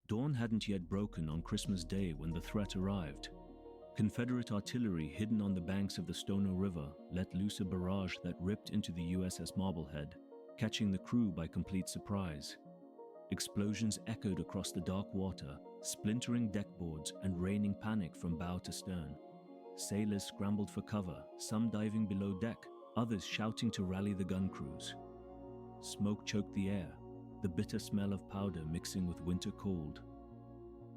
Dawn hadn't yet broken on Christmas Day when the threat arrived. Confederate artillery hidden on the banks of the Stono River let loose a barrage that ripped into the USS Marblehead, catching the crew by complete surprise. Explosions echoed across the dark water, splintering deckboards and raining panic from bow to stern. Sailors scrambled for cover, some diving below deck, others shouting to rally the gun crews. Smoke choked the air, the bitter smell of powder mixing with winter cold.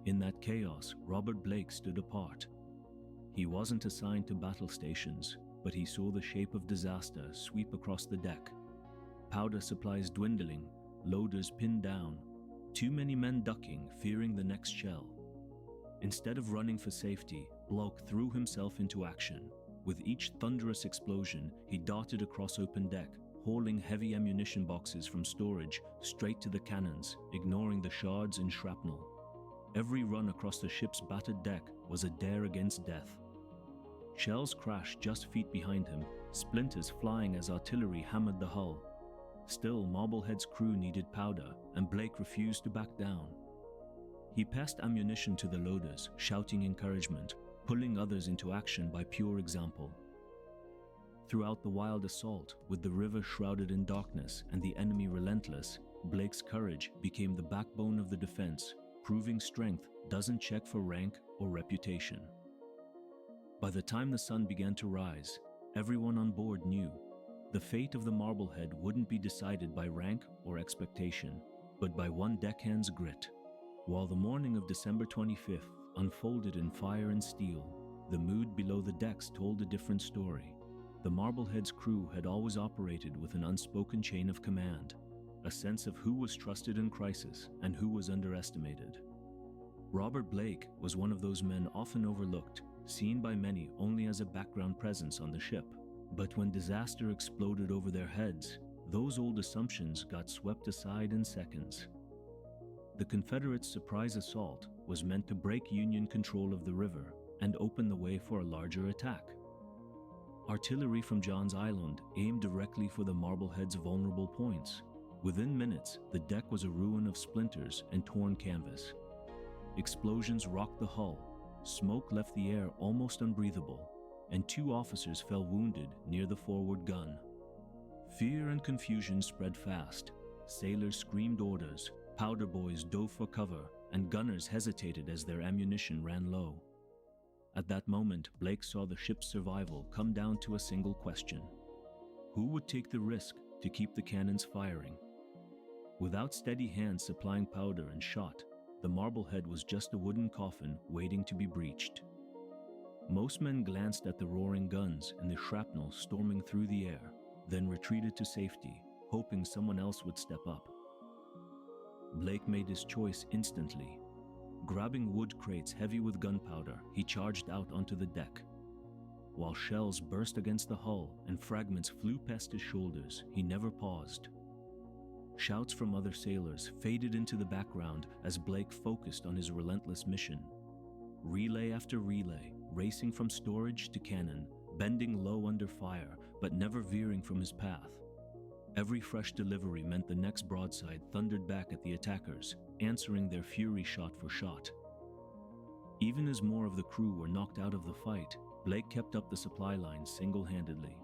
In that chaos, Robert Blake stood apart. He wasn't assigned to battle stations, but he saw the shape of disaster sweep across the deck. Powder supplies dwindling, loaders pinned down, too many men ducking, fearing the next shell. Instead of running for safety, Blake threw himself into action. With each thunderous explosion, he darted across open deck, hauling heavy ammunition boxes from storage straight to the cannons, ignoring the shards and shrapnel. Every run across the ship's battered deck was a dare against death. Shells crashed just feet behind him, splinters flying as artillery hammered the hull. Still, Marblehead's crew needed powder, and Blake refused to back down. He passed ammunition to the loaders, shouting encouragement, pulling others into action by pure example. Throughout the wild assault, with the river shrouded in darkness and the enemy relentless, Blake's courage became the backbone of the defense, proving strength doesn't check for rank or reputation. By the time the sun began to rise, everyone on board knew the fate of the Marblehead wouldn't be decided by rank or expectation, but by one deckhand's grit. While the morning of December 25th unfolded in fire and steel, the mood below the decks told a different story. The Marblehead's crew had always operated with an unspoken chain of command, a sense of who was trusted in crisis and who was underestimated. Robert Blake was one of those men often overlooked, seen by many only as a background presence on the ship. But when disaster exploded over their heads, those old assumptions got swept aside in seconds. The Confederates' surprise assault was meant to break Union control of the river and open the way for a larger attack. Artillery from John's Island aimed directly for the Marblehead's vulnerable points. Within minutes, the deck was a ruin of splinters and torn canvas. Explosions rocked the hull, smoke left the air almost unbreathable, and 2 officers fell wounded near the forward gun. Fear and confusion spread fast. Sailors screamed orders, powder boys dove for cover, and gunners hesitated as their ammunition ran low. At that moment, Blake saw the ship's survival come down to a single question. Who would take the risk to keep the cannons firing? Without steady hands supplying powder and shot, the Marblehead was just a wooden coffin waiting to be breached. Most men glanced at the roaring guns and the shrapnel storming through the air, then retreated to safety, hoping someone else would step up. Blake made his choice instantly. Grabbing wood crates heavy with gunpowder, he charged out onto the deck. While shells burst against the hull and fragments flew past his shoulders, he never paused. Shouts from other sailors faded into the background as Blake focused on his relentless mission. Relay after relay, racing from storage to cannon, bending low under fire, but never veering from his path. Every fresh delivery meant the next broadside thundered back at the attackers, answering their fury shot for shot. Even as more of the crew were knocked out of the fight, Blake kept up the supply line single-handedly.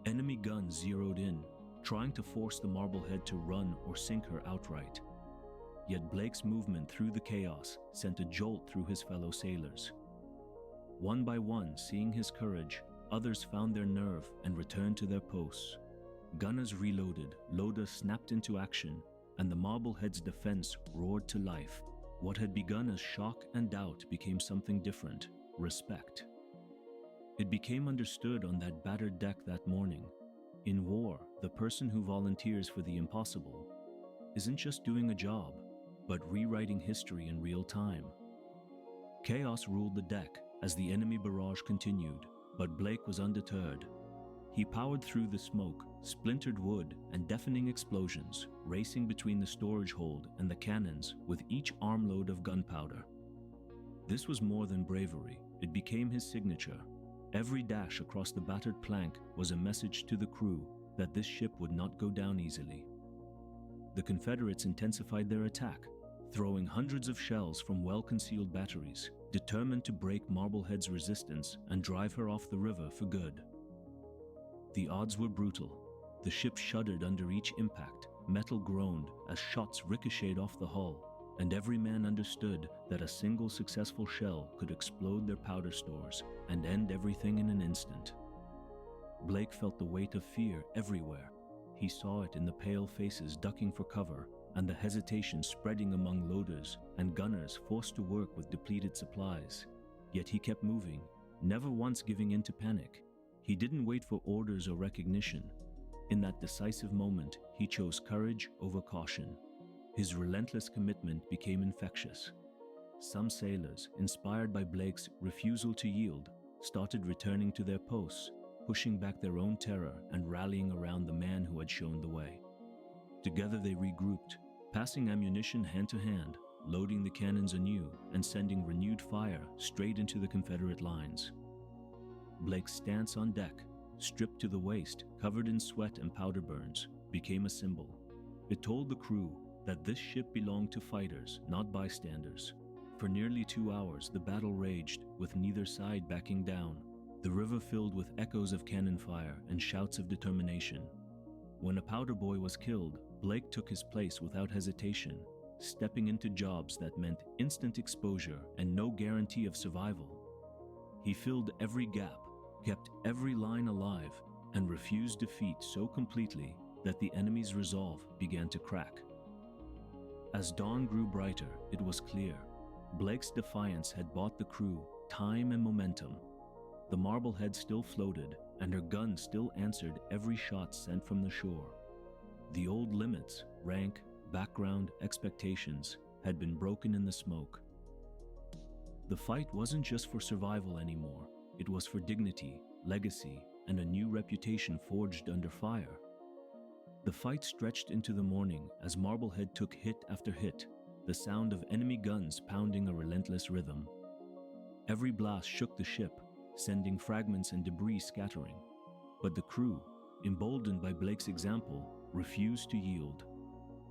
Enemy guns zeroed in, trying to force the Marblehead to run or sink her outright. Yet Blake's movement through the chaos sent a jolt through his fellow sailors. One by one, seeing his courage, others found their nerve and returned to their posts. Gunners reloaded, loaders snapped into action, and the Marblehead's defense roared to life. What had begun as shock and doubt became something different: respect. It became understood on that battered deck that morning. In war, the person who volunteers for the impossible isn't just doing a job, but rewriting history in real time. Chaos ruled the deck as the enemy barrage continued, but Blake was undeterred. He powered through the smoke, splintered wood, and deafening explosions, racing between the storage hold and the cannons with each armload of gunpowder. This was more than bravery, it became his signature. Every dash across the battered plank was a message to the crew that this ship would not go down easily. The Confederates intensified their attack, throwing hundreds of shells from well-concealed batteries, determined to break Marblehead's resistance and drive her off the river for good. The odds were brutal. The ship shuddered under each impact, metal groaned as shots ricocheted off the hull, and every man understood that a single successful shell could explode their powder stores and end everything in an instant. Blake felt the weight of fear everywhere. He saw it in the pale faces ducking for cover and the hesitation spreading among loaders and gunners forced to work with depleted supplies. Yet he kept moving, never once giving in to panic. He didn't wait for orders or recognition. In that decisive moment, he chose courage over caution. His relentless commitment became infectious. Some sailors, inspired by Blake's refusal to yield, started returning to their posts, pushing back their own terror and rallying around the man who had shown the way. Together they regrouped, passing ammunition hand to hand, loading the cannons anew and sending renewed fire straight into the Confederate lines. Blake's stance on deck, stripped to the waist, covered in sweat and powder burns, became a symbol. It told the crew that this ship belonged to fighters, not bystanders. For nearly 2 hours, the battle raged, with neither side backing down, the river filled with echoes of cannon fire and shouts of determination. When a powder boy was killed, Blake took his place without hesitation, stepping into jobs that meant instant exposure and no guarantee of survival. He filled every gap, kept every line alive, and refused defeat so completely that the enemy's resolve began to crack. As dawn grew brighter, it was clear. Blake's defiance had bought the crew time and momentum. The Marblehead still floated, and her gun still answered every shot sent from the shore. The old limits, rank, background, expectations, had been broken in the smoke. The fight wasn't just for survival anymore. It was for dignity, legacy, and a new reputation forged under fire. The fight stretched into the morning as Marblehead took hit after hit, the sound of enemy guns pounding a relentless rhythm. Every blast shook the ship, sending fragments and debris scattering. But the crew, emboldened by Blake's example, refused to yield.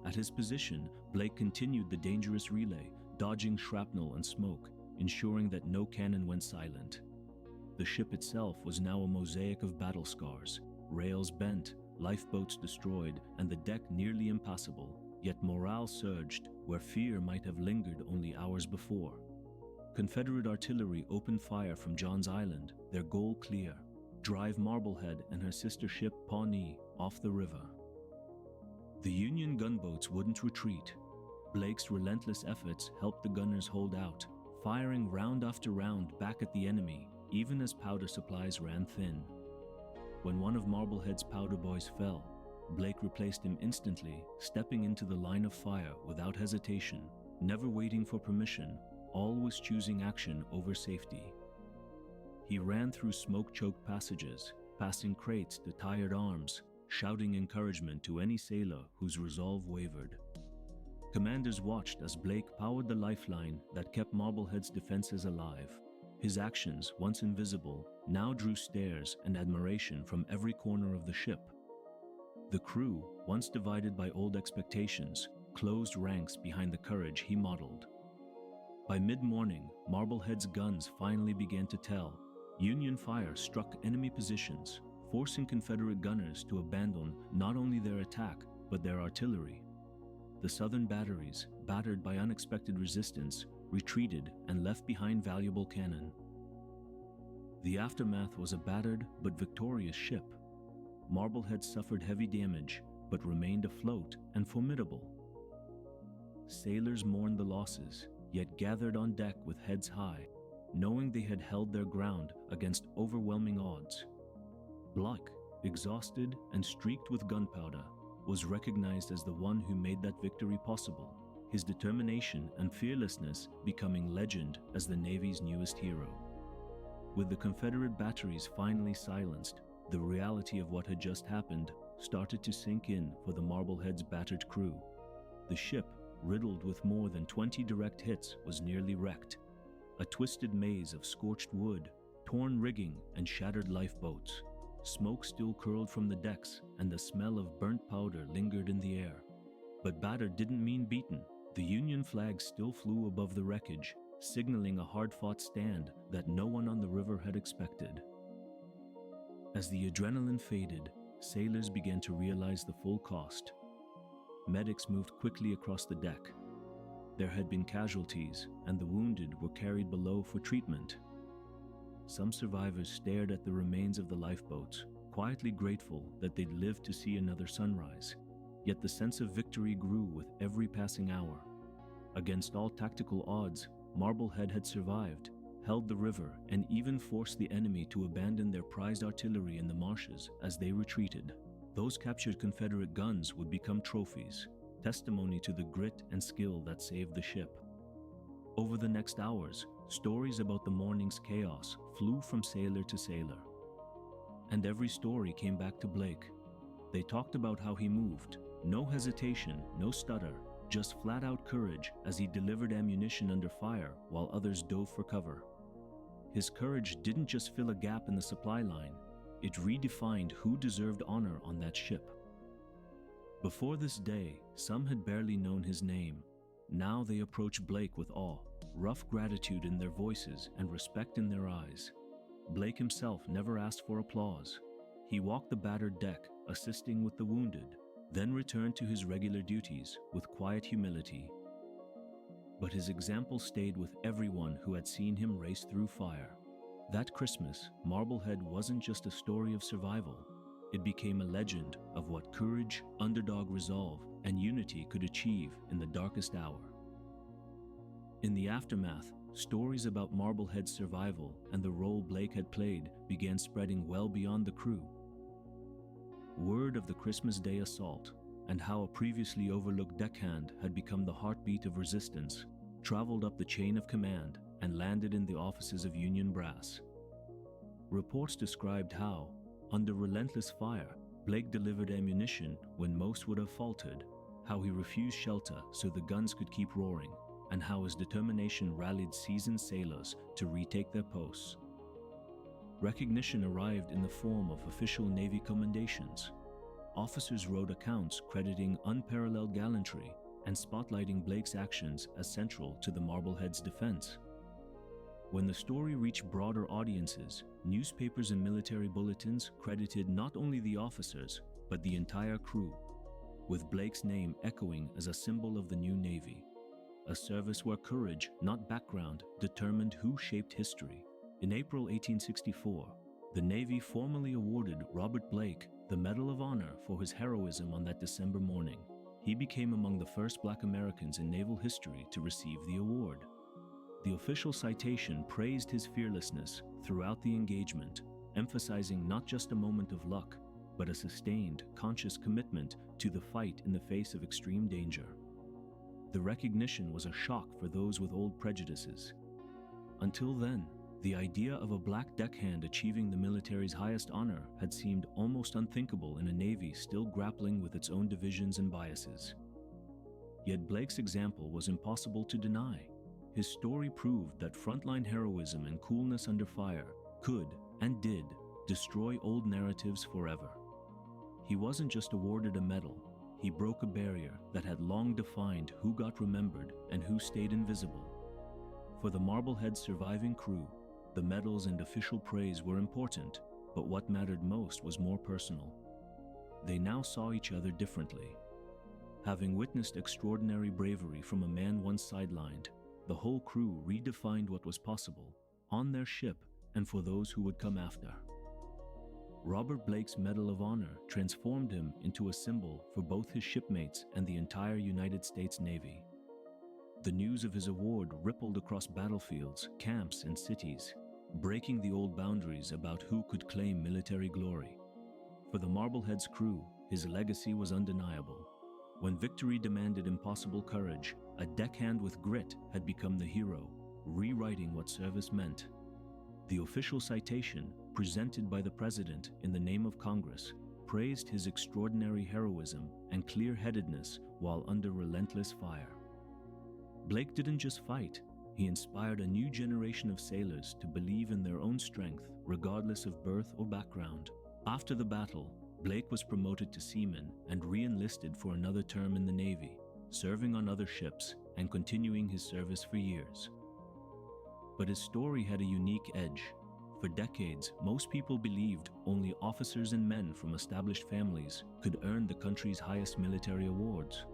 At his position, Blake continued the dangerous relay, dodging shrapnel and smoke, ensuring that no cannon went silent. The ship itself was now a mosaic of battle scars, rails bent, lifeboats destroyed, and the deck nearly impassable, yet morale surged where fear might have lingered only hours before. Confederate artillery opened fire from John's Island, their goal clear: drive Marblehead and her sister ship Pawnee off the river. The Union gunboats wouldn't retreat. Blake's relentless efforts helped the gunners hold out, firing round after round back at the enemy, even as powder supplies ran thin. When one of Marblehead's powder boys fell, Blake replaced him instantly, stepping into the line of fire without hesitation, never waiting for permission, always choosing action over safety. He ran through smoke-choked passages, passing crates to tired arms, shouting encouragement to any sailor whose resolve wavered. Commanders watched as Blake powered the lifeline that kept Marblehead's defenses alive. His actions, once invisible, now drew stares and admiration from every corner of the ship. The crew, once divided by old expectations, closed ranks behind the courage he modeled. By mid-morning, Marblehead's guns finally began to tell. Union fire struck enemy positions, forcing Confederate gunners to abandon not only their attack, but their artillery. The southern batteries, battered by unexpected resistance, retreated and left behind valuable cannon. The aftermath was a battered but victorious ship. Marblehead suffered heavy damage, but remained afloat and formidable. Sailors mourned the losses, yet gathered on deck with heads high, knowing they had held their ground against overwhelming odds. Blake, exhausted and streaked with gunpowder, was recognized as the one who made that victory possible, his determination and fearlessness becoming legend as the Navy's newest hero. With the Confederate batteries finally silenced, the reality of what had just happened started to sink in for the Marblehead's battered crew. The ship, riddled with more than 20 direct hits, was nearly wrecked. A twisted maze of scorched wood, torn rigging, and shattered lifeboats. Smoke still curled from the decks, and the smell of burnt powder lingered in the air. But battered didn't mean beaten. The Union flag still flew above the wreckage, signaling a hard-fought stand that no one on the river had expected. As the adrenaline faded, sailors began to realize the full cost. Medics moved quickly across the deck. There had been casualties, and the wounded were carried below for treatment. Some survivors stared at the remains of the lifeboats, quietly grateful that they'd lived to see another sunrise. Yet the sense of victory grew with every passing hour. Against all tactical odds, Marblehead had survived, held the river, and even forced the enemy to abandon their prized artillery in the marshes as they retreated. Those captured Confederate guns would become trophies, testimony to the grit and skill that saved the ship. Over the next hours, stories about the morning's chaos flew from sailor to sailor. And every story came back to Blake. They talked about how he moved, no hesitation, no stutter, just flat-out courage as he delivered ammunition under fire while others dove for cover. His courage didn't just fill a gap in the supply line, it redefined who deserved honor on that ship. Before this day, some had barely known his name. Now they approached Blake with awe, rough gratitude in their voices and respect in their eyes. Blake himself never asked for applause. He walked the battered deck, assisting with the wounded, then returned to his regular duties with quiet humility. But his example stayed with everyone who had seen him race through fire. That Christmas, Marblehead wasn't just a story of survival. It became a legend of what courage, underdog resolve, and unity could achieve in the darkest hour. In the aftermath, stories about Marblehead's survival and the role Blake had played began spreading well beyond the crew. Word of the Christmas Day assault and how a previously overlooked deckhand had become the heartbeat of resistance traveled up the chain of command and landed in the offices of Union brass. Reports described how, under relentless fire, Blake delivered ammunition when most would have faltered, how he refused shelter so the guns could keep roaring, and how his determination rallied seasoned sailors to retake their posts. Recognition arrived in the form of official Navy commendations. Officers wrote accounts crediting unparalleled gallantry and spotlighting Blake's actions as central to the Marblehead's defense. When the story reached broader audiences, newspapers and military bulletins credited not only the officers, but the entire crew, with Blake's name echoing as a symbol of the new Navy, a service where courage, not background, determined who shaped history. In April 1864, the Navy formally awarded Robert Blake the Medal of Honor for his heroism on that December morning. He became among the first Black Americans in naval history to receive the award. The official citation praised his fearlessness throughout the engagement, emphasizing not just a moment of luck, but a sustained, conscious commitment to the fight in the face of extreme danger. The recognition was a shock for those with old prejudices. Until then, the idea of a black deckhand achieving the military's highest honor had seemed almost unthinkable in a Navy still grappling with its own divisions and biases. Yet Blake's example was impossible to deny. His story proved that frontline heroism and coolness under fire could, and did, destroy old narratives forever. He wasn't just awarded a medal, he broke a barrier that had long defined who got remembered and who stayed invisible. For the Marblehead's surviving crew, the medals and official praise were important, but what mattered most was more personal. They now saw each other differently. Having witnessed extraordinary bravery from a man once sidelined, the whole crew redefined what was possible, on their ship and for those who would come after. Robert Blake's Medal of Honor transformed him into a symbol for both his shipmates and the entire United States Navy. The news of his award rippled across battlefields, camps, and cities, breaking the old boundaries about who could claim military glory. For the Marblehead's crew, his legacy was undeniable. When victory demanded impossible courage, a deckhand with grit had become the hero, rewriting what service meant. The official citation, presented by the President in the name of Congress, praised his extraordinary heroism and clear-headedness while under relentless fire. Blake didn't just fight, he inspired a new generation of sailors to believe in their own strength, regardless of birth or background. After the battle, Blake was promoted to seaman and re-enlisted for another term in the Navy, serving on other ships, and continuing his service for years. But his story had a unique edge. For decades, most people believed only officers and men from established families could earn the country's highest military awards.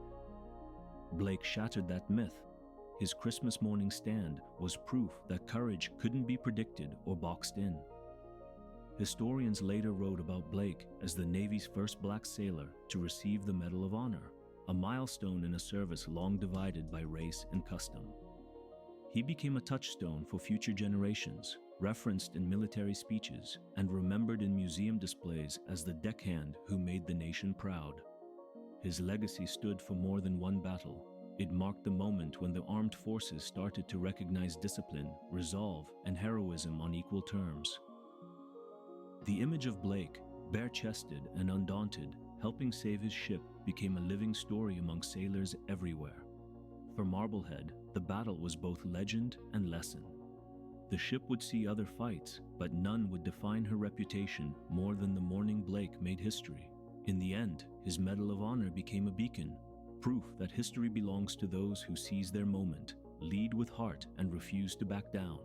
Blake shattered that myth. His Christmas morning stand was proof that courage couldn't be predicted or boxed in. Historians later wrote about Blake as the Navy's first black sailor to receive the Medal of Honor, a milestone in a service long divided by race and custom. He became a touchstone for future generations, referenced in military speeches, and remembered in museum displays as the deckhand who made the nation proud. His legacy stood for more than one battle. It marked the moment when the armed forces started to recognize discipline, resolve, and heroism on equal terms. The image of Blake, bare-chested and undaunted, helping save his ship, became a living story among sailors everywhere. For Marblehead, the battle was both legend and lesson. The ship would see other fights, but none would define her reputation more than the morning Blake made history. In the end, his Medal of Honor became a beacon, proof that history belongs to those who seize their moment, lead with heart, and refuse to back down.